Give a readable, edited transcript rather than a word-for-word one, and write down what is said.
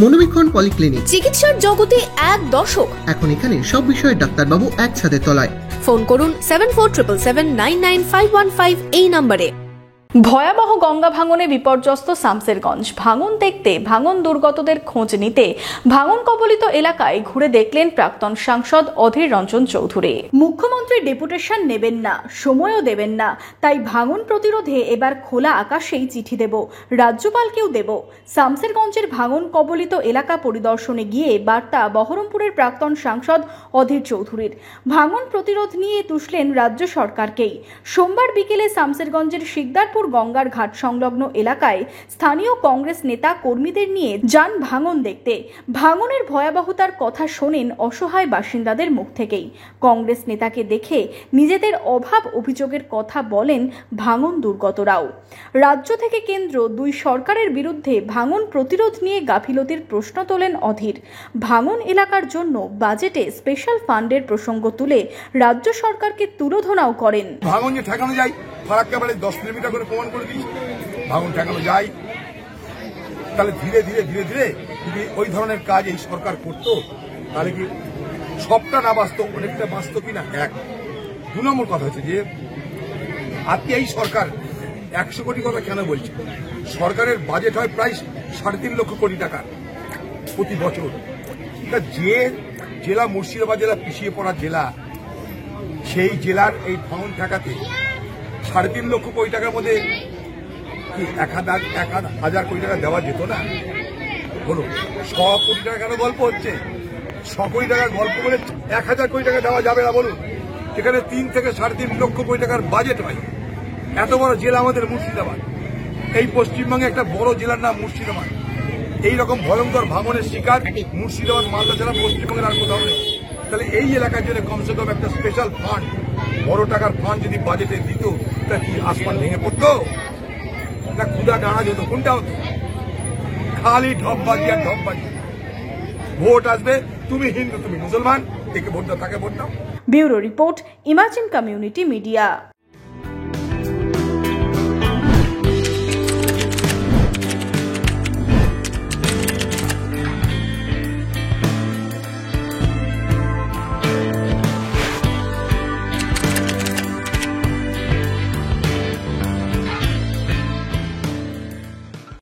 মনোবীক্ষণ polyclinic, চিকিৎসার জগতে এক দশক। এখন এখানে সব বিষয়ে ডাক্তারবাবু এক ছাদের তলায়। ফোন করুন 7477799515 এই নম্বরে। ভয়াবহ গঙ্গা ভাঙনে বিপর্যস্ত শামসেরগঞ্জ। ভাঙন দেখতে, ভাঙন দুর্গতদের খোঁজ নিতে ভাঙন কবলিত এলাকায় ঘুরে দেখলেন প্রাক্তন সাংসদ অধীর রঞ্জন চৌধুরী। মুখ্যমন্ত্রী ডেপুটেশন নেবেন না, সময়ও দেবেন না, তাই ভাঙন প্রতিরোধে এবার খোলা আকাশেই চিঠি দেব, রাজ্যপালকেও দেব। শামসেরগঞ্জের ভাঙন কবলিত এলাকা পরিদর্শনে গিয়ে বার্তা বহরমপুরের প্রাক্তন সাংসদ অধীর চৌধুরীর। ভাঙন প্রতিরোধ নিয়ে তুষলেন রাজ্য সরকারকেই। সোমবার বিকেলে শামসেরগঞ্জের শিকদারপুর গঙ্গার ঘাট সংলগ্ন এলাকায় স্থানীয় কংগ্রেস নেতা কর্মীদের নিয়ে যান ভাঙন দেখতে। ভাঙনের ভয়াবহতার কথা শোনেন অসহায় বাসিন্দাদের মুখ থেকেই। কংগ্রেস নেতাকে দেখে নিজেদের অভাব অভিযোগের কথা বলেন ভাঙন দুর্গতরাও। রাজ্য থেকে কেন্দ্র দুই সরকারের বিরুদ্ধে ভাঙন প্রতিরোধ নিয়ে গাফিলতির প্রশ্ন তোলেন অধীর। ভাঙন এলাকার জন্য বাজেটে স্পেশাল ফান্ডের প্রসঙ্গ তুলে রাজ্য সরকারকে তুলোধনাও করেন। ভাঙন যে ঠেকানো যায়, ফারাক্কা বাড়ি 10 কিলোমিটার করে প্রমাণ করে দিই ভাঙন ঠেকানো যায়। তাহলে ধীরে ধীরে ধীরে ধীরে যদি ওই ধরনের কাজ এই সরকার করতো, তাহলে কি সবটা না বাঁচত, অনেকটা বাঁচত কিনা। এক 2 নম্বর কথা হচ্ছে যে আজকে এই সরকার 100 কোটি কথা কেন বলছে? সরকারের বাজেট হয় প্রায় 3.5 লক্ষ কোটি টাকা প্রতি বছর। যে জেলা মুর্শিদাবাদ জেলা পিছিয়ে পড়া জেলা, সেই জেলার এই ভাঙন ঠেকাতে 3.5 লক্ষ কোটি টাকার মধ্যে কি 1,000 কোটি টাকা দেওয়া যেত না? বলুন, 100 কোটি টাকা কেন গল্প হচ্ছে? 100 কোটি টাকার গল্প বলে 1,000 কোটি টাকা দেওয়া যাবে না? বলুন, এখানে 3 থেকে 3.5 লক্ষ কোটি টাকার বাজেট হয়। এত বড় জেলা আমাদের মুর্শিদাবাদ, এই পশ্চিমবঙ্গে একটা বড় জেলার নাম মুর্শিদাবাদ। এইরকম ভয়ঙ্কর ভাঙনের শিকার মুর্শিদাবাদ, মালদা ছাড়া পশ্চিমবঙ্গের আর কোথাও নেই। তাহলে এই এলাকার জন্য কমসে কম একটা স্পেশাল ফান্ড, বড় টাকার ফান্ড যদি বাজেটে দিত, তা কি আসমান ভেঙে পড়তো না ক্ষুদা ডানা যেত? কোনটা হতো? খালি ঢপবাজি আর ঢপবাজি। ভোট আসবে, তুমি হিন্দু, তুমি মুসলমান, একে ভোট দাও, তাকে ভোট দাও। Bureau report, imagine community media.